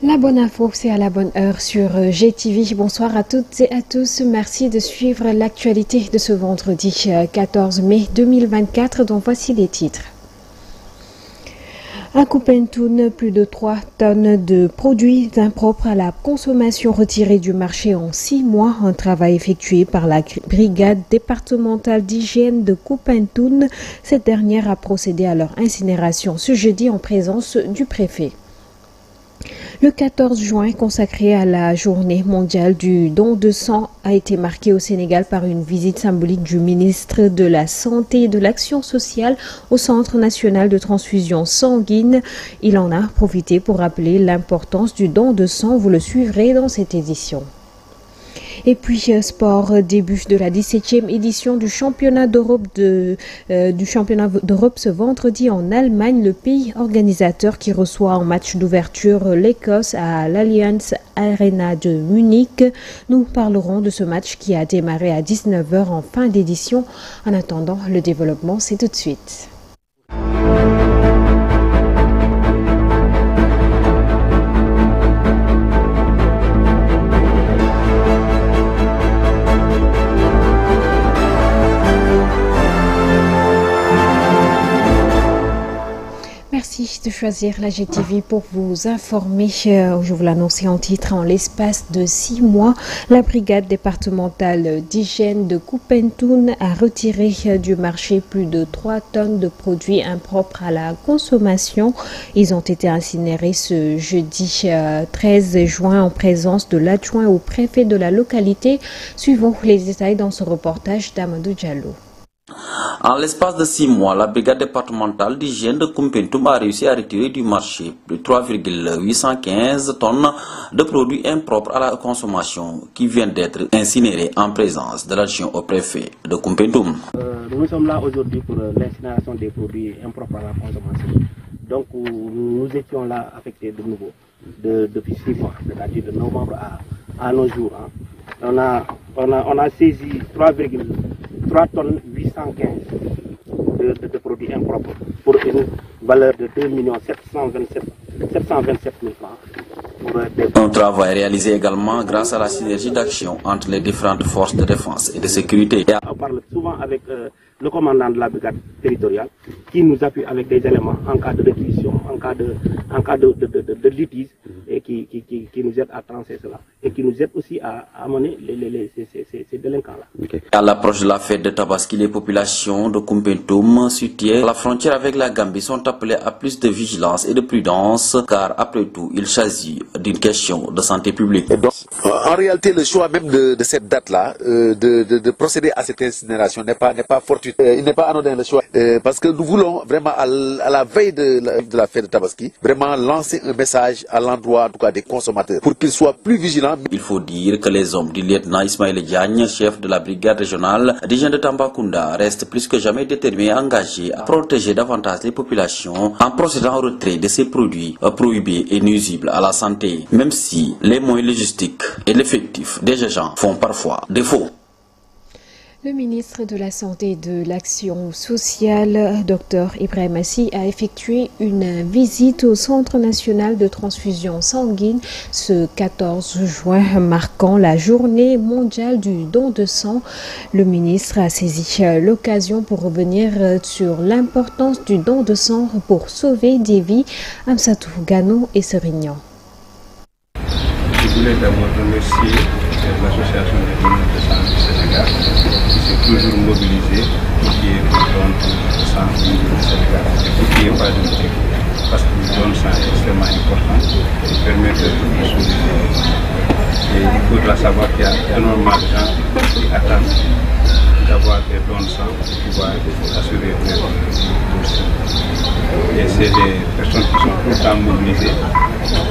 La bonne info, c'est à la bonne heure sur GTV. Bonsoir à toutes et à tous. Merci de suivre l'actualité de ce vendredi 14 mai 2024, dont voici les titres. À Koupentoun, plus de 3 tonnes de produits impropres à la consommation retirés du marché en 6 mois. Un travail effectué par la brigade départementale d'hygiène de Koupentoun. Cette dernière a procédé à leur incinération ce jeudi en présence du préfet. Le 14 juin, consacré à la journée mondiale du don de sang, a été marqué au Sénégal par une visite symbolique du ministre de la Santé et de l'Action sociale au Centre national de transfusion sanguine. Il en a profité pour rappeler l'importance du don de sang. Vous le suivrez dans cette édition. Et puis sport, début de la 17e édition du championnat d'Europe ce vendredi en Allemagne, le pays organisateur qui reçoit en match d'ouverture l'Écosse à l'Allianz Arena de Munich. Nous parlerons de ce match qui a démarré à 19h en fin d'édition. En attendant, le développement, c'est tout de suite. Merci de choisir la GTV pour vous informer. Je vous l'annonçais en titre, en l'espace de 6 mois, la brigade départementale d'hygiène de Koupentoun a retiré du marché plus de 3 tonnes de produits impropres à la consommation. Ils ont été incinérés ce jeudi 13 juin en présence de l'adjoint au préfet de la localité. Suivons les détails dans ce reportage d'Amadou Diallo. En l'espace de 6 mois, la brigade départementale d'hygiène de Koupentoun a réussi à retirer du marché plus de 3,815 tonnes de produits impropres à la consommation qui viennent d'être incinérés en présence de l'adjoint au préfet de Koupentoun. Nous sommes là aujourd'hui pour l'incinération des produits impropres à la consommation. Donc nous étions là affectés de nouveau depuis 6 mois, c'est-à-dire de novembre à nos jours. On a saisi 3 tonnes 815 de produits impropres pour une valeur de 2 727 000 francs. Un travail réalisé également grâce à la synergie d'action entre les différentes forces de défense et de sécurité. On parle souvent avec le commandant de la brigade territoriale qui nous appuie avec des éléments en cas de réquisition, en cas de litige et qui nous aide à trancher cela et qui nous aide aussi à amener ces délinquants-là. Okay. À l'approche de la fête de Tabaski, les populations de Koupentoun, situées à la frontière avec la Gambie, sont appelées à plus de vigilance et de prudence car après tout, il s'agit d'une question de santé publique. Donc, en réalité, le choix même de cette date-là, de procéder à cette incinération n'est pas fortuit. Il n'est pas anodin le choix parce que nous voulons vraiment à la veille de la fête de Tabaski vraiment lancer un message à l'endroit en tout cas des consommateurs pour qu'ils soient plus vigilants. Il faut dire que les hommes du lieutenant Ismaël Diagne, chef de la brigade régionale d'hygiène de Tambacounda, restent plus que jamais déterminés et engagés à protéger davantage les populations en procédant au retrait de ces produits prohibés et nuisibles à la santé, même si les moyens logistiques et l'effectif des agents font parfois défaut. Le ministre de la Santé et de l'Action sociale, Dr Ibrahim Assi, a effectué une visite au Centre national de transfusion sanguine ce 14 juin, marquant la journée mondiale du don de sang. Le ministre a saisi l'occasion pour revenir sur l'importance du don de sang pour sauver des vies. Amsatou Gano et Serignan. Je voulais d'abord remercier l'association des donneurs de sang du Sénégal qui s'est toujours mobilisée pour qu'il y ait un don de sang au niveau du Sénégal et pour qu'il n'y ait pas de mistake. Parce que le don de sang est extrêmement important, il permet de sauver des vies. Et il faudra savoir qu'il y a énormément de gens qui attendent d'avoir des dons de sang pour pouvoir assurer leur vie. Et c'est des personnes qui sont tout le temps mobilisées.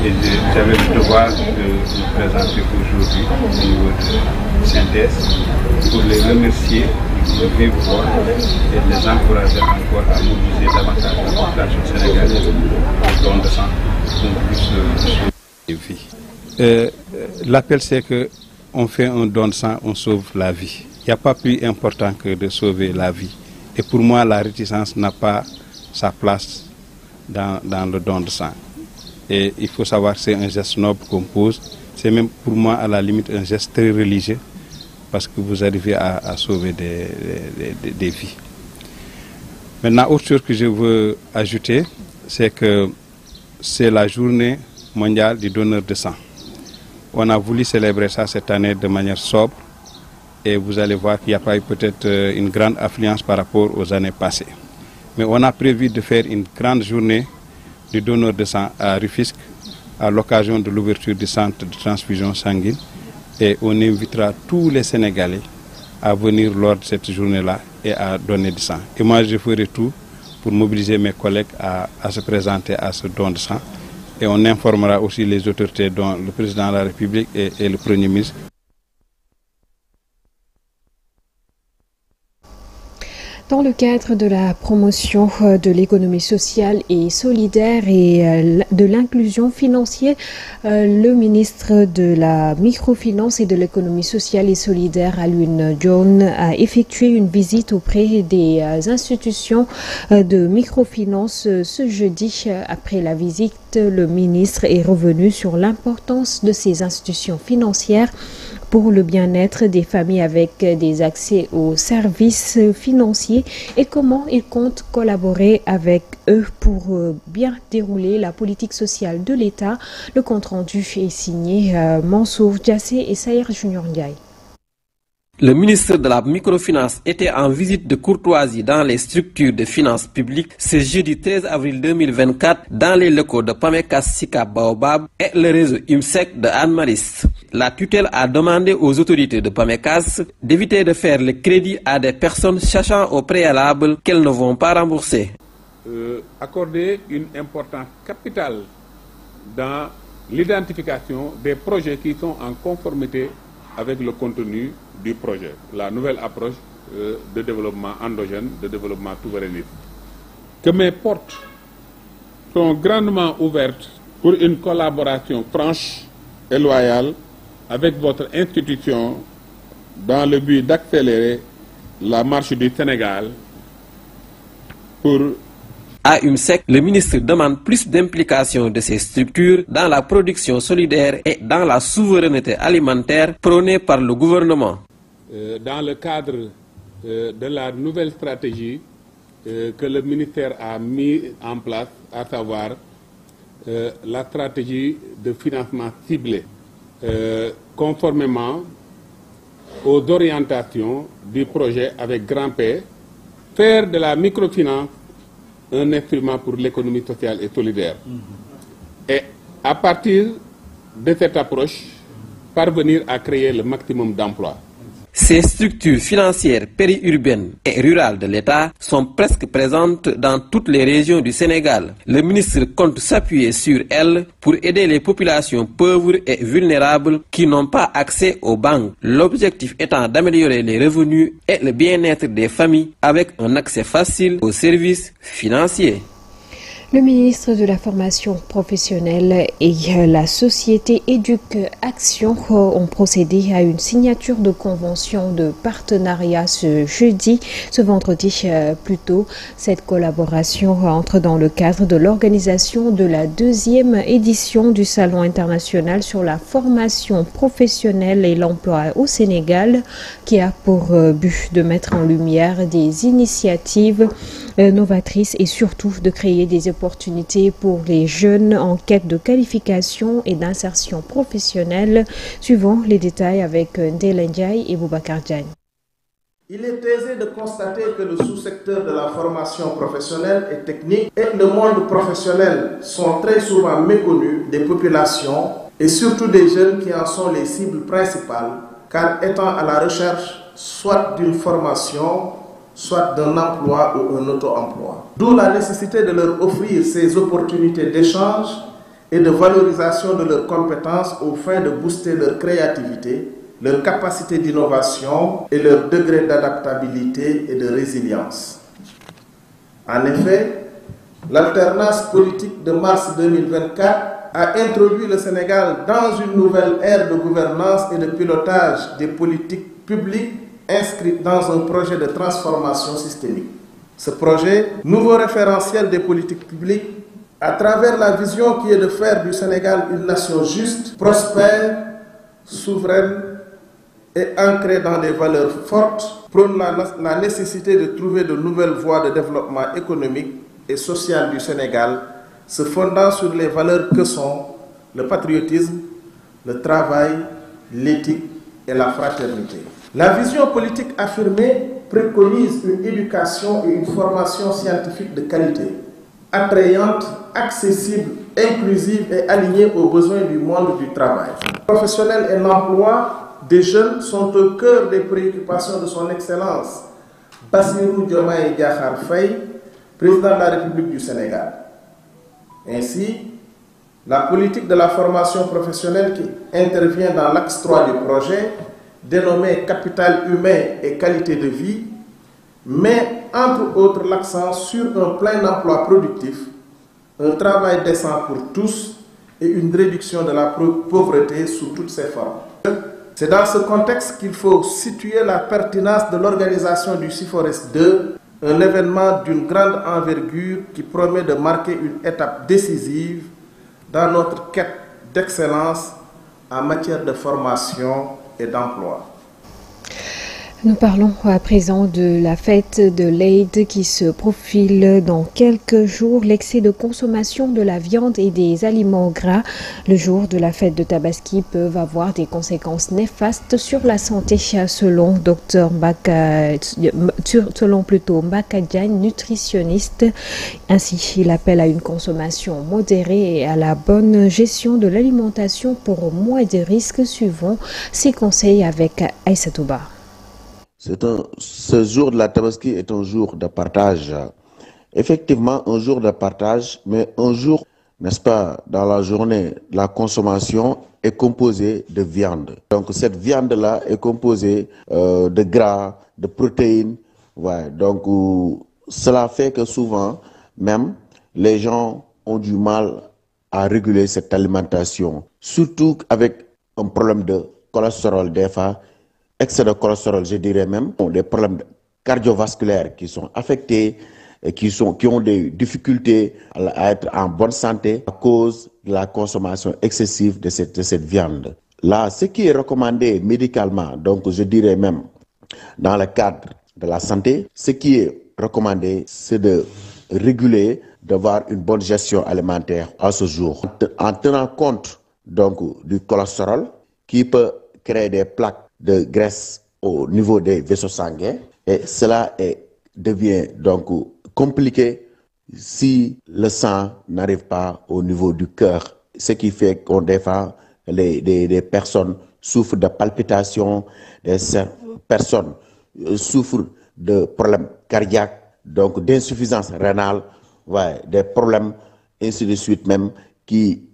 Et j'avais le devoir de vous présenter aujourd'hui au niveau de synthèse pour les remercier de vive voix et les encourager encore à mobiliser davantage la population sénégalaise au don de sang pour plus de vie. L'appel c'est qu'on fait un don de sang, on sauve la vie. Il n'y a pas plus important que de sauver la vie. Et pour moi, la réticence n'a pas sa place dans le don de sang. Et il faut savoir que c'est un geste noble qu'on pose. C'est même pour moi à la limite un geste très religieux parce que vous arrivez à sauver des vies. Maintenant, autre chose que je veux ajouter, c'est que c'est la journée mondiale du donneur de sang. On a voulu célébrer ça cette année de manière sobre et vous allez voir qu'il n'y a pas eu peut-être une grande affluence par rapport aux années passées. Mais on a prévu de faire une grande journée du donneur de sang à Rufisque à l'occasion de l'ouverture du centre de transfusion sanguine et on invitera tous les Sénégalais à venir lors de cette journée-là et à donner du sang. Et moi je ferai tout pour mobiliser mes collègues à se présenter à ce don de sang et on informera aussi les autorités dont le président de la République et le Premier ministre. Dans le cadre de la promotion de l'économie sociale et solidaire et de l'inclusion financière, le ministre de la microfinance et de l'économie sociale et solidaire, Alioune Dione, a effectué une visite auprès des institutions de microfinance ce jeudi. Après la visite, le ministre est revenu sur l'importance de ces institutions financières pour le bien-être des familles avec des accès aux services financiers et comment il compte collaborer avec eux pour bien dérouler la politique sociale de l'État. Le compte-rendu est signé Mansour Diassé et Saïr Junior Ndiaye. Le ministre de la microfinance était en visite de courtoisie dans les structures de finances publiques ce jeudi 13 avril 2024 dans les locaux de PAMECAS Sicap Baobab et le réseau IMSEC de Anne-Maris. La tutelle a demandé aux autorités de PAMECAS d'éviter de faire le crédit à des personnes sachant au préalable qu'elles ne vont pas rembourser. Accorder une importance capitale dans l'identification des projets qui sont en conformité avec le contenu du projet, la nouvelle approche de développement endogène, de développement souverainiste. Que mes portes sont grandement ouvertes pour une collaboration franche et loyale avec votre institution dans le but d'accélérer la marche du Sénégal pour... À UMSEC, le ministre demande plus d'implication de ces structures dans la production solidaire et dans la souveraineté alimentaire prônée par le gouvernement. Dans le cadre de la nouvelle stratégie que le ministère a mis en place, à savoir la stratégie de financement ciblé, conformément aux orientations du projet avec Grand P, faire de la microfinance un instrument pour l'économie sociale et solidaire. Et à partir de cette approche, parvenir à créer le maximum d'emplois. Ces structures financières périurbaines et rurales de l'État sont presque présentes dans toutes les régions du Sénégal. Le ministre compte s'appuyer sur elles pour aider les populations pauvres et vulnérables qui n'ont pas accès aux banques. L'objectif étant d'améliorer les revenus et le bien-être des familles avec un accès facile aux services financiers. Le ministre de la formation professionnelle et la société Éduc Action ont procédé à une signature de convention de partenariat ce vendredi plutôt. Cette collaboration entre dans le cadre de l'organisation de la 2e édition du Salon international sur la formation professionnelle et l'emploi au Sénégal, qui a pour but de mettre en lumière des initiatives novatrices et surtout de créer des opportunités pour les jeunes en quête de qualification et d'insertion professionnelle. Suivant les détails avec Ndéla Ndiaye et Boubacar Diagne. Il est aisé de constater que le sous-secteur de la formation professionnelle et technique et le monde professionnel sont très souvent méconnus des populations et surtout des jeunes qui en sont les cibles principales, car étant à la recherche soit d'une formation, soit d'un emploi ou un auto-emploi. D'où la nécessité de leur offrir ces opportunités d'échange et de valorisation de leurs compétences aux fins de booster leur créativité, leur capacité d'innovation et leur degré d'adaptabilité et de résilience. En effet, l'alternance politique de mars 2024 a introduit le Sénégal dans une nouvelle ère de gouvernance et de pilotage des politiques publiques inscrite dans un projet de transformation systémique. Ce projet, nouveau référentiel des politiques publiques, à travers la vision qui est de faire du Sénégal une nation juste, prospère, souveraine et ancrée dans des valeurs fortes, prône la nécessité de trouver de nouvelles voies de développement économique et social du Sénégal, se fondant sur les valeurs que sont le patriotisme, le travail, l'éthique et la fraternité. La vision politique affirmée préconise une éducation et une formation scientifique de qualité, attrayante, accessible, inclusive et alignée aux besoins du monde du travail. Professionnel et l'emploi des jeunes sont au cœur des préoccupations de son Excellence Bassirou Diomaye Diakhar Faye, président de la République du Sénégal. Ainsi, la politique de la formation professionnelle qui intervient dans l'axe 3 du projet, dénommé Capital humain et qualité de vie, met entre autres l'accent sur un plein emploi productif, un travail décent pour tous et une réduction de la pauvreté sous toutes ses formes. C'est dans ce contexte qu'il faut situer la pertinence de l'organisation du CIFORES 2, un événement d'une grande envergure qui promet de marquer une étape décisive dans notre quête d'excellence en matière de formation et d'emploi. Nous parlons à présent de la fête de l'Aïd qui se profile dans quelques jours. L'excès de consommation de la viande et des aliments gras le jour de la fête de Tabaski peuvent avoir des conséquences néfastes sur la santé, selon Mbaka Diagne, nutritionniste. Ainsi, il appelle à une consommation modérée et à la bonne gestion de l'alimentation pour moins de risques, suivant ses conseils avec Aïssatou Ba. Ce jour de la Tabaski est un jour de partage. Effectivement, un jour de partage, mais un jour, n'est-ce pas, dans la journée, la consommation est composée de viande. Donc cette viande-là est composée de gras, de protéines. Ouais. Donc cela fait que souvent, même, les gens ont du mal à réguler cette alimentation. Surtout avec un problème de cholestérol des fois. Excès de cholestérol, je dirais même, des problèmes cardiovasculaires qui sont affectés, et qui ont des difficultés à être en bonne santé à cause de la consommation excessive de cette viande. Là, ce qui est recommandé médicalement, donc je dirais même dans le cadre de la santé, ce qui est recommandé, c'est de réguler, d'avoir une bonne gestion alimentaire à ce jour, en tenant compte donc du cholestérol qui peut créer des plaques de graisse au niveau des vaisseaux sanguins, et cela devient donc compliqué si le sang n'arrive pas au niveau du cœur, ce qui fait qu'on défend des personnes souffrent de palpitations, des personnes souffrent de problèmes cardiaques, donc d'insuffisance rénale, ouais, des problèmes ainsi de suite même qui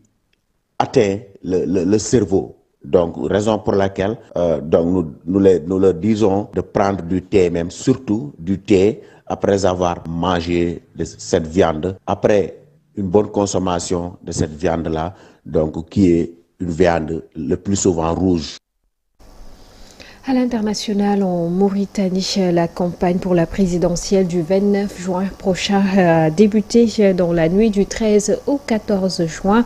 atteignent le cerveau. Donc, raison pour laquelle donc nous leur disons de prendre du thé, même surtout du thé, après avoir mangé de cette viande, après une bonne consommation de cette viande-là, donc qui est une viande le plus souvent rouge. À l'international, en Mauritanie, la campagne pour la présidentielle du 29 juin prochain a débuté dans la nuit du 13 au 14 juin.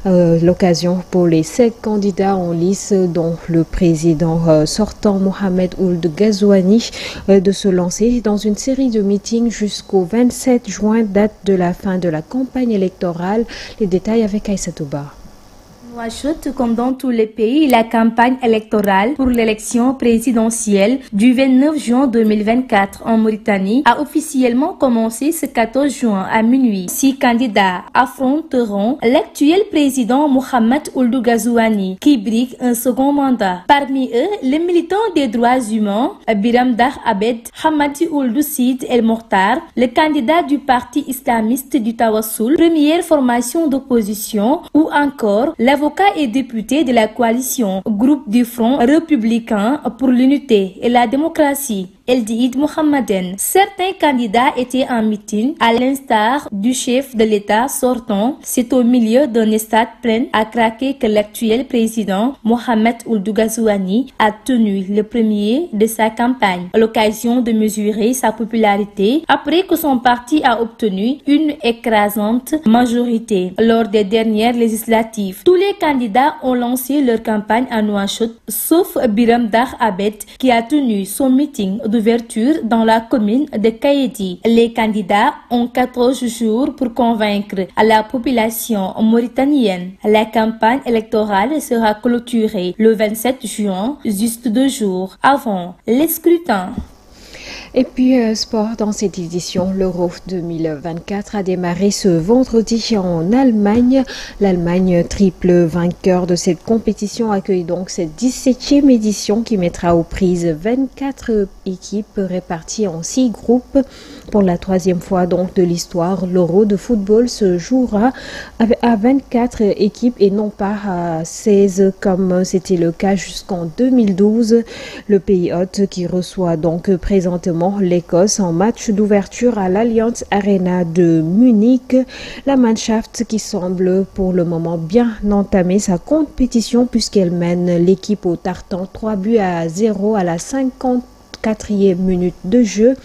L'occasion pour les 7 candidats en lice, dont le président sortant Mohamed Ould Ghazouani, de se lancer dans une série de meetings jusqu'au 27 juin, date de la fin de la campagne électorale. Les détails avec Aïssatou Ba. Comme dans tous les pays, la campagne électorale pour l'élection présidentielle du 29 juin 2024 en Mauritanie a officiellement commencé ce 14 juin à minuit. 6 candidats affronteront l'actuel président Mohamed Ould Ghazouani qui brigue un second mandat. Parmi eux, les militants des droits humains Biram Dah Abed, Hamadi Ould Sid El Mokhtar, le candidat du parti islamiste du Tawassoul, première formation d'opposition, ou encore l'avocat et député de la coalition Groupe du Front républicain pour l'unité et la démocratie. Eldihid Mohammaden. Certains candidats étaient en meeting, à l'instar du chef de l'État sortant. C'est au milieu d'un stade plein à craquer que l'actuel président Mohamed Ould Ghazouani a tenu le premier de sa campagne. À l'occasion de mesurer sa popularité après que son parti a obtenu une écrasante majorité lors des dernières législatives. Tous les candidats ont lancé leur campagne à Nouakchott, sauf Biram Dar Abed qui a tenu son meeting d'ouverture dans la commune de Kaïdi. Les candidats ont 14 jours pour convaincre la population mauritanienne. La campagne électorale sera clôturée le 27 juin, juste 2 jours avant les scrutins. Et puis, sport dans cette édition, l'Euro 2024 a démarré ce vendredi en Allemagne. L'Allemagne, triple vainqueur de cette compétition, accueille donc cette 17e édition qui mettra aux prises 24 équipes réparties en 6 groupes. Pour la 3e fois donc de l'histoire, l'Euro de football se jouera à 24 équipes et non pas à 16 comme c'était le cas jusqu'en 2012. Le pays hôte qui reçoit donc présentement l'Écosse en match d'ouverture à l'Allianz Arena de Munich. La Mannschaft qui semble pour le moment bien entamer sa compétition puisqu'elle mène l'équipe au tartan 3-0 à la 54e minute de jeu.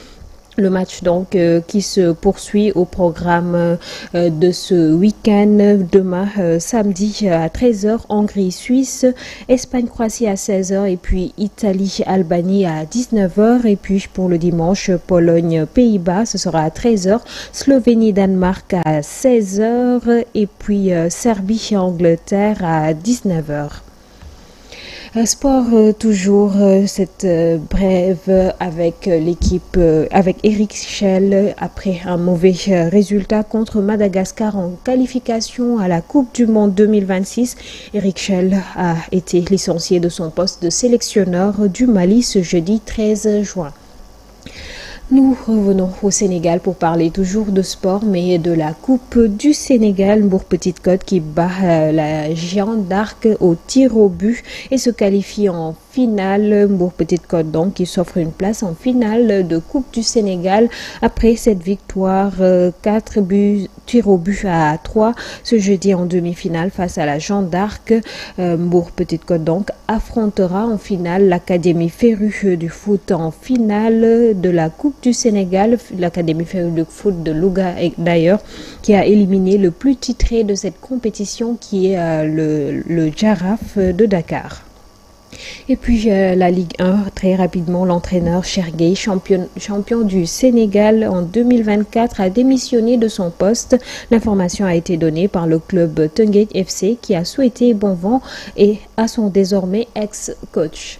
Le match donc qui se poursuit au programme de ce week-end. Demain, samedi à 13h, Hongrie-Suisse, Espagne-Croatie à 16h et puis Italie-Albanie à 19h. Et puis pour le dimanche, Pologne-Pays-Bas, ce sera à 13h. Slovénie-Danemark à 16h et puis Serbie-Angleterre à 19h. Sport toujours, cette brève avec l'équipe, avec Eric Schell après un mauvais résultat contre Madagascar en qualification à la Coupe du Monde 2026. Eric Schell a été licencié de son poste de sélectionneur du Mali ce jeudi 13 juin. Nous revenons au Sénégal pour parler toujours de sport, mais de la Coupe du Sénégal. Mbour Petite Côte qui bat la Jeanne d'Arc au tir au but et se qualifie en finale. Mbour Petite Côte donc qui s'offre une place en finale de Coupe du Sénégal après cette victoire 4 buts tir au but à 3 ce jeudi en demi-finale face à la Jeanne d'Arc. Mbour Petite Côte donc affrontera en finale l'Académie Féru du foot en finale de la Coupe du Sénégal, l'Académie Féru du foot de Louga d'ailleurs, qui a éliminé le plus titré de cette compétition qui est le Jaraaf de Dakar. Et puis la Ligue 1, très rapidement, l'entraîneur Cherguey, champion du Sénégal en 2024, a démissionné de son poste. L'information a été donnée par le club Teungueth FC qui a souhaité bon vent et à son désormais ex-coach.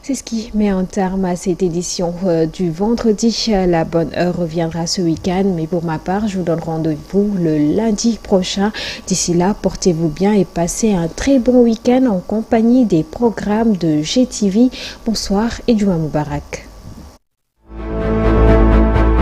C'est ce qui met un terme à cette édition du vendredi. La bonne heure reviendra ce week-end, mais pour ma part, je vous donne rendez-vous le lundi prochain. D'ici là, portez-vous bien et passez un très bon week-end en compagnie des programmes de GTV. Bonsoir et Juma Moubarak.